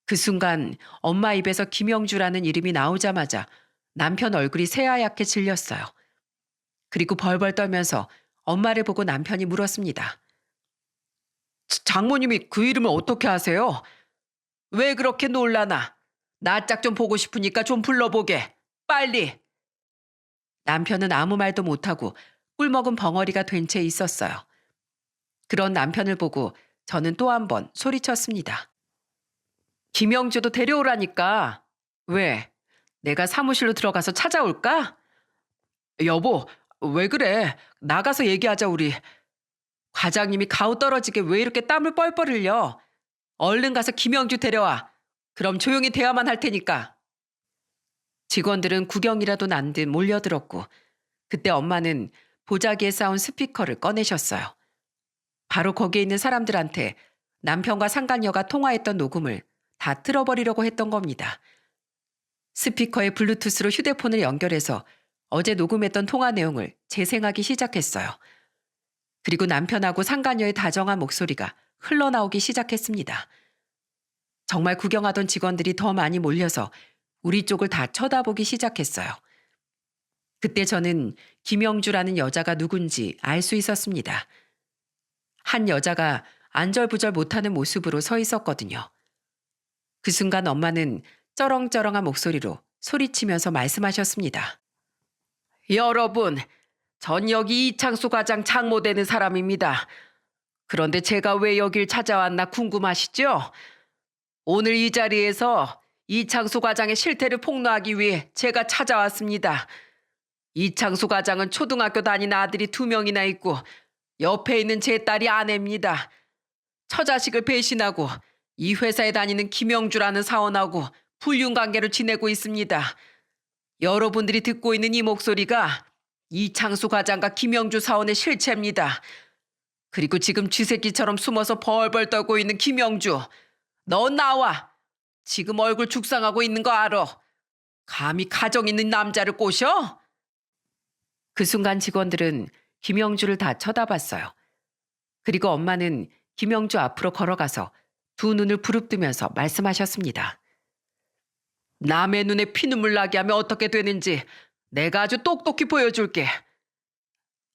그 순간 엄마 입에서 김영주라는 이름이 나오자마자 남편 얼굴이 새하얗게 질렸어요. 그리고 벌벌 떨면서 엄마를 보고 남편이 물었습니다. 장모님이 그 이름을 어떻게 아세요? 왜 그렇게 놀라나? 나 짝 좀 보고 싶으니까 좀 불러보게. 빨리. 남편은 아무 말도 못하고 꿀먹은 벙어리가 된 채 있었어요. 그런 남편을 보고 저는 또 한 번 소리쳤습니다. 김영주도 데려오라니까. 왜? 내가 사무실로 들어가서 찾아올까? 여보, 왜 그래? 나가서 얘기하자 우리. 과장님이 가오 떨어지게 왜 이렇게 땀을 뻘뻘 흘려? 얼른 가서 김영주 데려와. 그럼 조용히 대화만 할 테니까. 직원들은 구경이라도 난 듯 몰려들었고 그때 엄마는 보자기에 쌓은 스피커를 꺼내셨어요. 바로 거기에 있는 사람들한테 남편과 상간녀가 통화했던 녹음을 다 틀어버리려고 했던 겁니다. 스피커에 블루투스로 휴대폰을 연결해서 어제 녹음했던 통화 내용을 재생하기 시작했어요. 그리고 남편하고 상간녀의 다정한 목소리가 흘러나오기 시작했습니다. 정말 구경하던 직원들이 더 많이 몰려서 우리 쪽을 다 쳐다보기 시작했어요. 그때 저는 김영주라는 여자가 누군지 알 수 있었습니다. 한 여자가 안절부절 못하는 모습으로 서 있었거든요. 그 순간 엄마는 쩌렁쩌렁한 목소리로 소리치면서 말씀하셨습니다. 여러분, 전 여기 이창수 과장 장모되는 사람입니다. 그런데 제가 왜 여길 찾아왔나 궁금하시죠? 오늘 이 자리에서 이창수 과장의 실태를 폭로하기 위해 제가 찾아왔습니다. 이창수 과장은 초등학교 다니는 아들이 2명이나 있고 옆에 있는 제 딸이 아내입니다. 처자식을 배신하고 이 회사에 다니는 김영주라는 사원하고 불륜관계로 지내고 있습니다. 여러분들이 듣고 있는 이 목소리가 이창수 과장과 김영주 사원의 실체입니다. 그리고 지금 쥐새끼처럼 숨어서 벌벌 떨고 있는 김영주. 너 나와. 지금 얼굴 죽상하고 있는 거 알아. 감히 가정 있는 남자를 꼬셔? 그 순간 직원들은 김영주를 다 쳐다봤어요. 그리고 엄마는 김영주 앞으로 걸어가서 두 눈을 부릅뜨면서 말씀하셨습니다. 남의 눈에 피눈물 나게 하면 어떻게 되는지 내가 아주 똑똑히 보여줄게.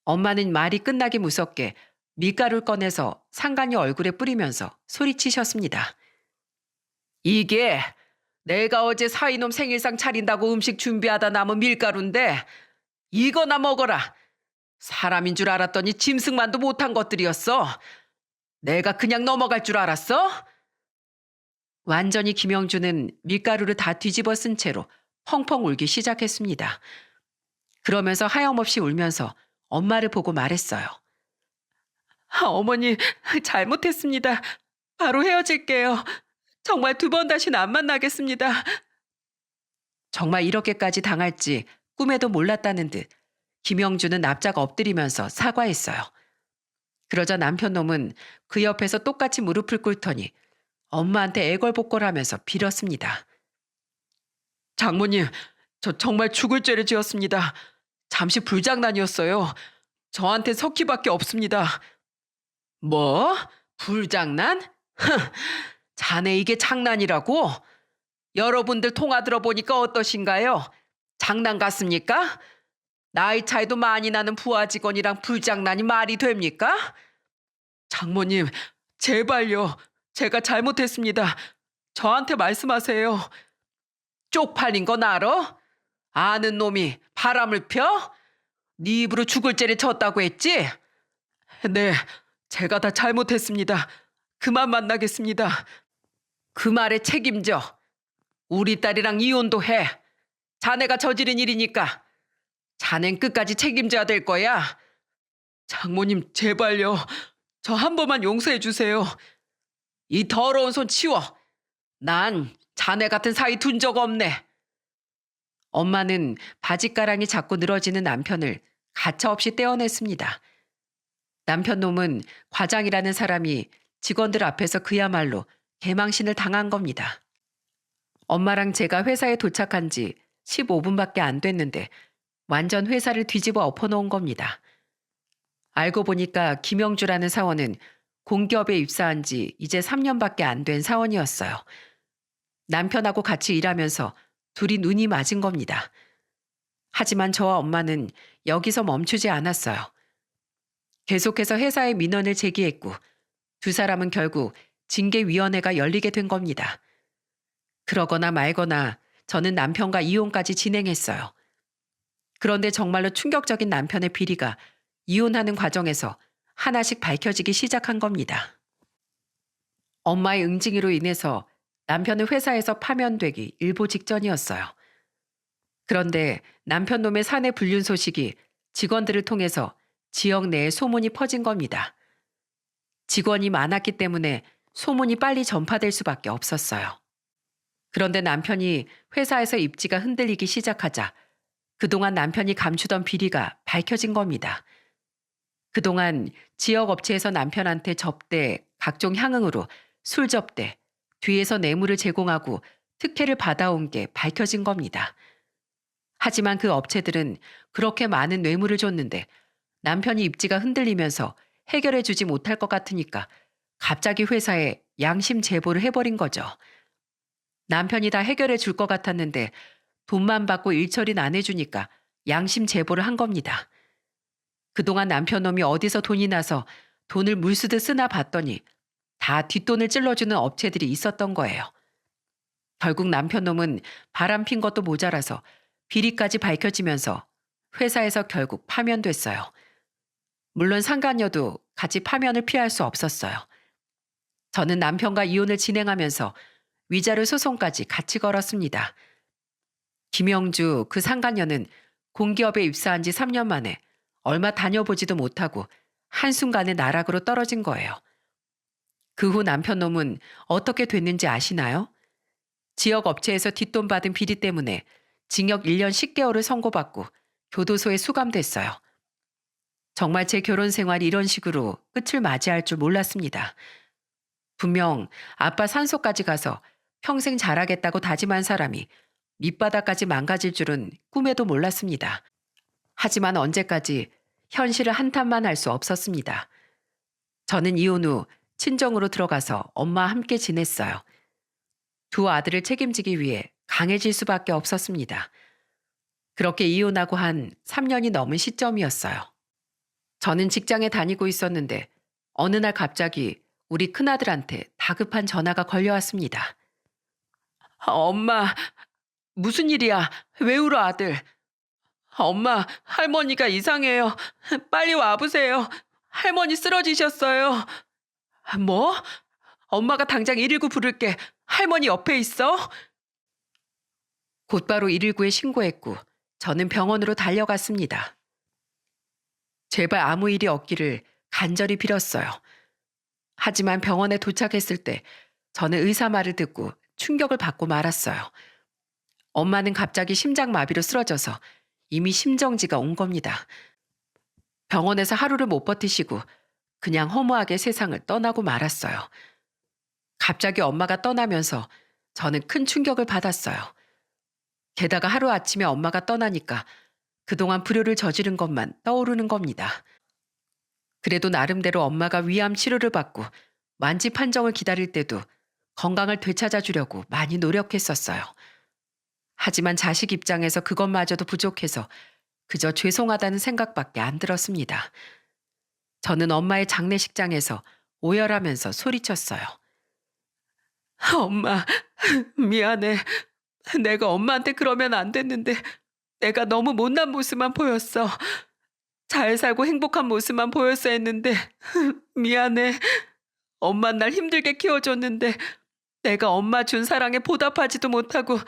엄마는 말이 끝나기 무섭게 밀가루를 꺼내서 상간녀 얼굴에 뿌리면서 소리치셨습니다. 이게 내가 어제 사위놈 생일상 차린다고 음식 준비하다 남은 밀가루인데 이거나 먹어라. 사람인 줄 알았더니 짐승만도 못한 것들이었어. 내가 그냥 넘어갈 줄 알았어? 완전히 김영주는 밀가루를 다 뒤집어 쓴 채로 펑펑 울기 시작했습니다. 그러면서 하염없이 울면서 엄마를 보고 말했어요. 어머니, 잘못했습니다. 바로 헤어질게요. 정말 2번 다시는 안 만나겠습니다. 정말 이렇게까지 당할지 꿈에도 몰랐다는 듯 김영주는 납작 엎드리면서 사과했어요. 그러자 남편 놈은 그 옆에서 똑같이 무릎을 꿇더니 엄마한테 애걸복걸하면서 빌었습니다. 장모님, 저 정말 죽을 죄를 지었습니다. 잠시 불장난이었어요. 저한테 석희밖에 없습니다. 뭐? 불장난? 자네 이게 장난이라고? 여러분들 통화 들어보니까 어떠신가요? 장난 같습니까? 나이 차이도 많이 나는 부하 직원이랑 불장난이 말이 됩니까? 장모님, 제발요. 제가 잘못했습니다. 저한테 말씀하세요. 쪽팔린 건 알아? 아는 놈이 바람을 펴? 네 입으로 죽을 죄를 졌다고 했지? 네, 제가 다 잘못했습니다. 그만 만나겠습니다. 그 말에 책임져. 우리 딸이랑 이혼도 해. 자네가 저지른 일이니까. 자넨 끝까지 책임져야 될 거야. 장모님, 제발요. 저 한 번만 용서해 주세요. 이 더러운 손 치워. 난 자네 같은 사이 둔 적 없네. 엄마는 바짓가랑이 자꾸 늘어지는 남편을 가차없이 떼어냈습니다. 남편 놈은 과장이라는 사람이 직원들 앞에서 그야말로 개망신을 당한 겁니다. 엄마랑 제가 회사에 도착한 지 15분밖에 안 됐는데 완전 회사를 뒤집어 엎어놓은 겁니다. 알고 보니까 김영주라는 사원은 공기업에 입사한 지 이제 3년밖에 안 된 사원이었어요. 남편하고 같이 일하면서 둘이 눈이 맞은 겁니다. 하지만 저와 엄마는 여기서 멈추지 않았어요. 계속해서 회사에 민원을 제기했고 두 사람은 결국 징계위원회가 열리게 된 겁니다. 그러거나 말거나 저는 남편과 이혼까지 진행했어요. 그런데 정말로 충격적인 남편의 비리가 이혼하는 과정에서 하나씩 밝혀지기 시작한 겁니다. 엄마의 응징으로 인해서 남편은 회사에서 파면되기 일보 직전이었어요. 그런데 남편 놈의 사내 불륜 소식이 직원들을 통해서 지역 내에 소문이 퍼진 겁니다. 직원이 많았기 때문에 소문이 빨리 전파될 수밖에 없었어요. 그런데 남편이 회사에서 입지가 흔들리기 시작하자 그동안 남편이 감추던 비리가 밝혀진 겁니다. 그동안 지역 업체에서 남편한테 접대, 각종 향응으로 술 접대, 뒤에서 뇌물을 제공하고 특혜를 받아온 게 밝혀진 겁니다. 하지만 그 업체들은 그렇게 많은 뇌물을 줬는데 남편이 입지가 흔들리면서 해결해 주지 못할 것 같으니까 갑자기 회사에 양심 제보를 해버린 거죠. 남편이 다 해결해 줄 것 같았는데 돈만 받고 일 처리는 안 해주니까 양심 제보를 한 겁니다. 그동안 남편 놈이 어디서 돈이 나서 돈을 물쓰듯 쓰나 봤더니 다 뒷돈을 찔러주는 업체들이 있었던 거예요. 결국 남편 놈은 바람 핀 것도 모자라서 비리까지 밝혀지면서 회사에서 결국 파면됐어요. 물론 상간녀도 같이 파면을 피할 수 없었어요. 저는 남편과 이혼을 진행하면서 위자료 소송까지 같이 걸었습니다. 김영주 그 상간녀는 공기업에 입사한 지 3년 만에 얼마 다녀보지도 못하고 한순간에 나락으로 떨어진 거예요. 그 후 남편 놈은 어떻게 됐는지 아시나요? 지역 업체에서 뒷돈 받은 비리 때문에 징역 1년 10개월을 선고받고 교도소에 수감됐어요. 정말 제 결혼 생활이 이런 식으로 끝을 맞이할 줄 몰랐습니다. 분명 아빠 산소까지 가서 평생 잘하겠다고 다짐한 사람이 밑바닥까지 망가질 줄은 꿈에도 몰랐습니다. 하지만 언제까지 현실을 한탄만 할 수 없었습니다. 저는 이혼 후 친정으로 들어가서 엄마와 함께 지냈어요. 두 아들을 책임지기 위해 강해질 수밖에 없었습니다. 그렇게 이혼하고 한 3년이 넘은 시점이었어요. 저는 직장에 다니고 있었는데 어느 날 갑자기 우리 큰아들한테 다급한 전화가 걸려왔습니다. 엄마, 무슨 일이야? 왜 울어 아들? 엄마, 할머니가 이상해요. 빨리 와보세요. 할머니 쓰러지셨어요. 뭐? 엄마가 당장 119 부를게. 할머니 옆에 있어? 곧바로 119에 신고했고 저는 병원으로 달려갔습니다. 제발 아무 일이 없기를 간절히 빌었어요. 하지만 병원에 도착했을 때 저는 의사 말을 듣고 충격을 받고 말았어요. 엄마는 갑자기 심장마비로 쓰러져서 이미 심정지가 온 겁니다. 병원에서 하루를 못 버티시고 그냥 허무하게 세상을 떠나고 말았어요. 갑자기 엄마가 떠나면서 저는 큰 충격을 받았어요. 게다가 하루아침에 엄마가 떠나니까 그동안 불효를 저지른 것만 떠오르는 겁니다. 그래도 나름대로 엄마가 위암 치료를 받고 완치 판정을 기다릴 때도 건강을 되찾아주려고 많이 노력했었어요. 하지만 자식 입장에서 그것마저도 부족해서 그저 죄송하다는 생각밖에 안 들었습니다. 저는 엄마의 장례식장에서 오열하면서 소리쳤어요. 엄마, 미안해. 내가 엄마한테 그러면 안 됐는데 내가 너무 못난 모습만 보였어. 잘 살고 행복한 모습만 보였어야 했는데 미안해. 엄마 날 힘들게 키워줬는데 내가 엄마 준 사랑에 보답하지도 못하고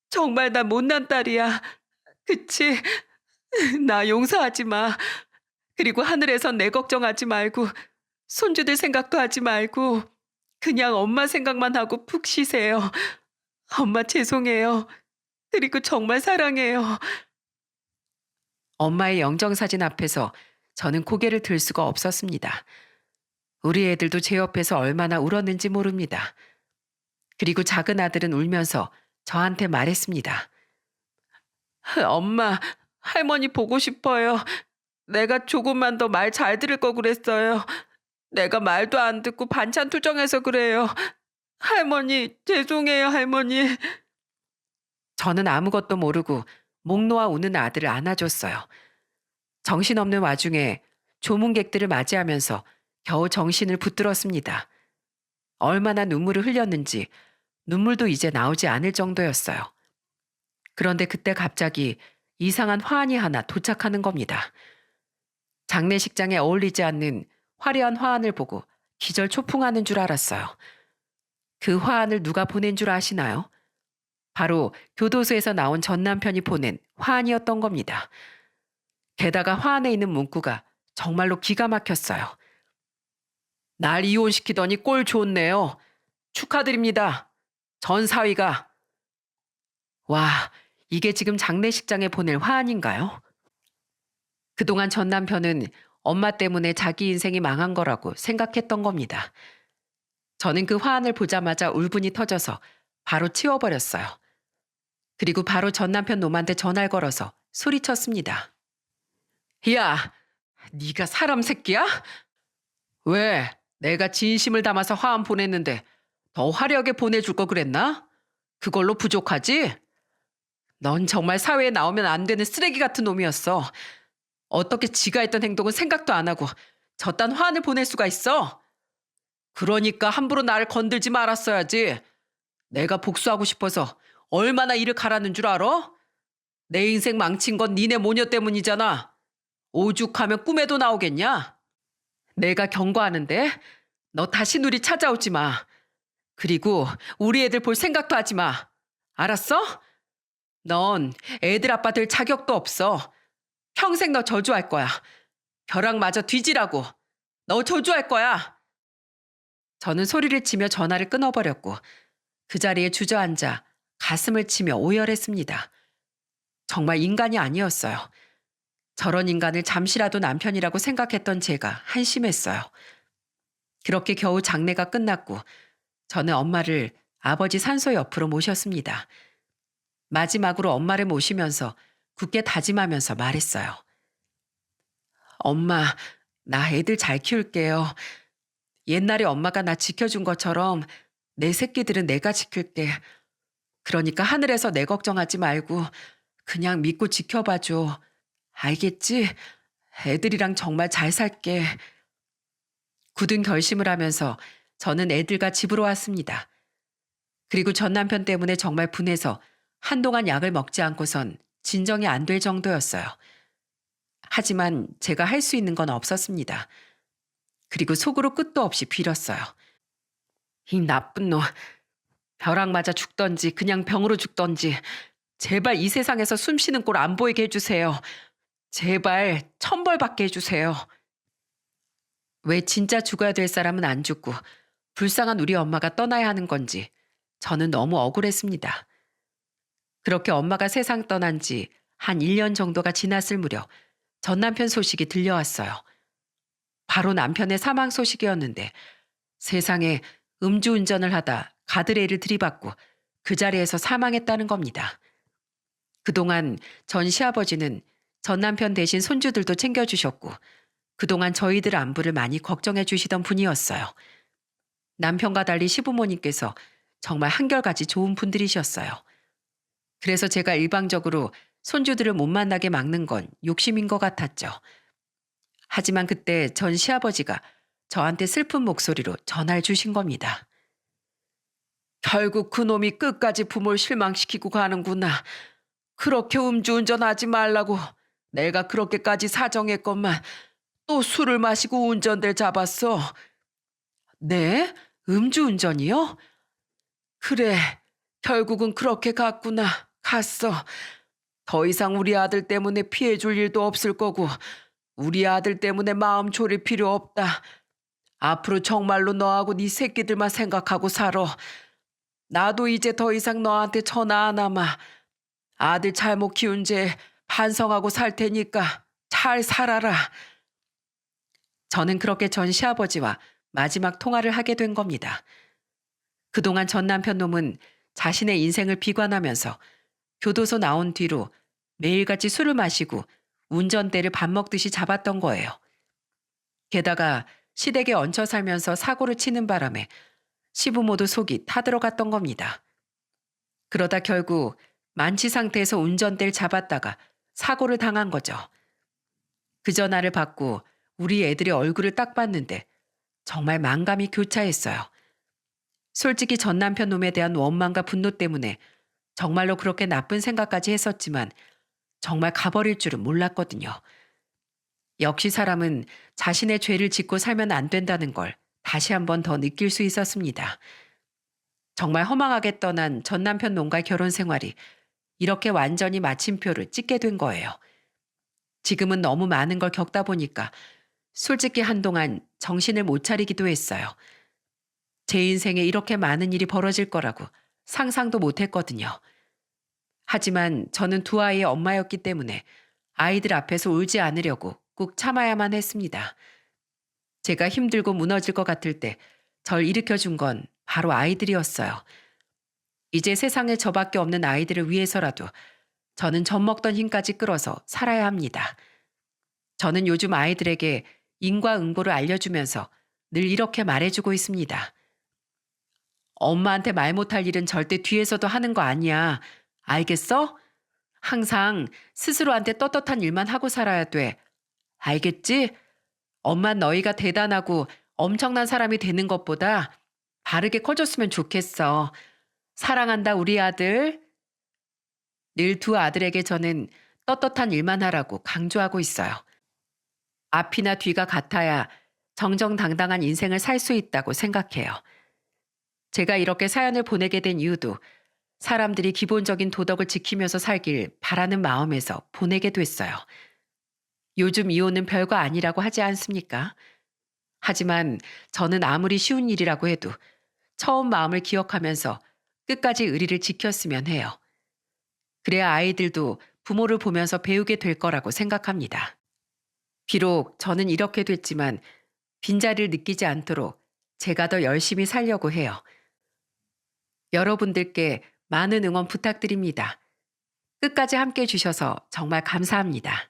정말 나 못난 딸이야. 그치? 나 용서하지 마. 그리고 하늘에선 내 걱정하지 말고 손주들 생각도 하지 말고 그냥 엄마 생각만 하고 푹 쉬세요. 엄마 죄송해요. 그리고 정말 사랑해요. 엄마의 영정사진 앞에서 저는 고개를 들 수가 없었습니다. 우리 애들도 제 옆에서 얼마나 울었는지 모릅니다. 그리고 작은 아들은 울면서 저한테 말했습니다. 엄마, 할머니 보고 싶어요. 내가 조금만 더 말 잘 들을 거 그랬어요. 내가 말도 안 듣고 반찬 투정해서 그래요. 할머니, 죄송해요, 할머니. 저는 아무것도 모르고 목 놓아 우는 아들을 안아줬어요. 정신없는 와중에 조문객들을 맞이하면서 겨우 정신을 붙들었습니다. 얼마나 눈물을 흘렸는지 눈물도 이제 나오지 않을 정도였어요. 그런데 그때 갑자기 이상한 화환이 하나 도착하는 겁니다. 장례식장에 어울리지 않는 화려한 화환을 보고 기절초풍하는 줄 알았어요. 그 화환을 누가 보낸 줄 아시나요? 바로 교도소에서 나온 전 남편이 보낸 화환이었던 겁니다. 게다가 화환에 있는 문구가 정말로 기가 막혔어요. 날 이혼시키더니 꼴 좋네요. 축하드립니다. 전 사위가. 와, 이게 지금 장례식장에 보낼 화환인가요? 그동안 전 남편은 엄마 때문에 자기 인생이 망한 거라고 생각했던 겁니다. 저는 그 화환을 보자마자 울분이 터져서 바로 치워버렸어요. 그리고 바로 전 남편 놈한테 전화를 걸어서 소리쳤습니다. 야, 네가 사람 새끼야? 왜? 내가 진심을 담아서 화환 보냈는데 더 화려하게 보내줄 거 그랬나? 그걸로 부족하지? 넌 정말 사회에 나오면 안 되는 쓰레기 같은 놈이었어. 어떻게 지가 했던 행동은 생각도 안 하고 저딴 화환을 보낼 수가 있어? 그러니까 함부로 나를 건들지 말았어야지. 내가 복수하고 싶어서 얼마나 일을 가라는 줄 알아? 내 인생 망친 건 니네 모녀 때문이잖아. 오죽하면 꿈에도 나오겠냐? 내가 경고하는데 너 다시 우리 찾아오지 마. 그리고 우리 애들 볼 생각도 하지 마. 알았어? 넌 애들 아빠 될 자격도 없어. 평생 너 저주할 거야. 벼락마저 뒤지라고. 너 저주할 거야. 저는 소리를 치며 전화를 끊어버렸고 그 자리에 주저앉아 가슴을 치며 오열했습니다. 정말 인간이 아니었어요. 저런 인간을 잠시라도 남편이라고 생각했던 제가 한심했어요. 그렇게 겨우 장례가 끝났고 저는 엄마를 아버지 산소 옆으로 모셨습니다. 마지막으로 엄마를 모시면서 굳게 다짐하면서 말했어요. 엄마, 나 애들 잘 키울게요. 옛날에 엄마가 나 지켜준 것처럼 내 새끼들은 내가 지킬게. 그러니까 하늘에서 내 걱정하지 말고 그냥 믿고 지켜봐줘. 알겠지? 애들이랑 정말 잘 살게. 굳은 결심을 하면서 저는 애들과 집으로 왔습니다. 그리고 전 남편 때문에 정말 분해서 한동안 약을 먹지 않고선 진정이 안 될 정도였어요. 하지만 제가 할 수 있는 건 없었습니다. 그리고 속으로 끝도 없이 빌었어요. 이 나쁜 놈, 벼락 맞아 죽던지 그냥 병으로 죽던지 제발 이 세상에서 숨 쉬는 꼴 안 보이게 해주세요. 제발 천벌 받게 해주세요. 왜 진짜 죽어야 될 사람은 안 죽고 불쌍한 우리 엄마가 떠나야 하는 건지 저는 너무 억울했습니다. 그렇게 엄마가 세상 떠난 지 한 1년 정도가 지났을 무렵 전 남편 소식이 들려왔어요. 바로 남편의 사망 소식이었는데 세상에 음주운전을 하다 가드레일을 들이받고 그 자리에서 사망했다는 겁니다. 그동안 전 시아버지는 전 남편 대신 손주들도 챙겨주셨고 그동안 저희들 안부를 많이 걱정해 주시던 분이었어요. 남편과 달리 시부모님께서 정말 한결같이 좋은 분들이셨어요. 그래서 제가 일방적으로 손주들을 못 만나게 막는 건 욕심인 것 같았죠. 하지만 그때 전 시아버지가 저한테 슬픈 목소리로 전화를 주신 겁니다. 결국 그놈이 끝까지 부모를 실망시키고 가는구나. 그렇게 음주운전하지 말라고 내가 그렇게까지 사정했건만 또 술을 마시고 운전대를 잡았어. 네? 음주운전이요? 그래. 결국은 그렇게 갔구나. 갔어. 더 이상 우리 아들 때문에 피해 줄 일도 없을 거고 우리 아들 때문에 마음 졸일 필요 없다. 앞으로 정말로 너하고 네 새끼들만 생각하고 살아. 나도 이제 더 이상 너한테 전화 안 하마. 아들 잘못 키운 죄 반성하고 살 테니까 잘 살아라. 저는 그렇게 전 시아버지와 마지막 통화를 하게 된 겁니다. 그동안 전 남편 놈은 자신의 인생을 비관하면서 교도소 나온 뒤로 매일같이 술을 마시고 운전대를 밥 먹듯이 잡았던 거예요. 게다가 시댁에 얹혀 살면서 사고를 치는 바람에 시부모도 속이 타들어갔던 겁니다. 그러다 결국 만취 상태에서 운전대를 잡았다가 사고를 당한 거죠. 그 전화를 받고 우리 애들의 얼굴을 딱 봤는데 정말 만감이 교차했어요. 솔직히 전 남편 놈에 대한 원망과 분노 때문에 정말로 그렇게 나쁜 생각까지 했었지만 정말 가버릴 줄은 몰랐거든요. 역시 사람은 자신의 죄를 짓고 살면 안 된다는 걸 다시 한 번 더 느낄 수 있었습니다. 정말 허망하게 떠난 전 남편 놈과의 결혼 생활이 이렇게 완전히 마침표를 찍게 된 거예요. 지금은 너무 많은 걸 겪다 보니까 솔직히 한동안 정신을 못 차리기도 했어요. 제 인생에 이렇게 많은 일이 벌어질 거라고 상상도 못 했거든요. 하지만 저는 두 아이의 엄마였기 때문에 아이들 앞에서 울지 않으려고 꾹 참아야만 했습니다. 제가 힘들고 무너질 것 같을 때 절 일으켜준 건 바로 아이들이었어요. 이제 세상에 저밖에 없는 아이들을 위해서라도 저는 젖먹던 힘까지 끌어서 살아야 합니다. 저는 요즘 아이들에게 인과응보를 알려주면서 늘 이렇게 말해주고 있습니다. 엄마한테 말 못할 일은 절대 뒤에서도 하는 거 아니야. 알겠어? 항상 스스로한테 떳떳한 일만 하고 살아야 돼. 알겠지? 엄만 너희가 대단하고 엄청난 사람이 되는 것보다 바르게 커졌으면 좋겠어. 사랑한다 우리 아들. 늘 두 아들에게 저는 떳떳한 일만 하라고 강조하고 있어요. 앞이나 뒤가 같아야 정정당당한 인생을 살 수 있다고 생각해요. 제가 이렇게 사연을 보내게 된 이유도 사람들이 기본적인 도덕을 지키면서 살길 바라는 마음에서 보내게 됐어요. 요즘 이혼은 별거 아니라고 하지 않습니까? 하지만 저는 아무리 쉬운 일이라고 해도 처음 마음을 기억하면서 끝까지 의리를 지켰으면 해요. 그래야 아이들도 부모를 보면서 배우게 될 거라고 생각합니다. 비록 저는 이렇게 됐지만 빈자리를 느끼지 않도록 제가 더 열심히 살려고 해요. 여러분들께 많은 응원 부탁드립니다. 끝까지 함께 해주셔서 정말 감사합니다.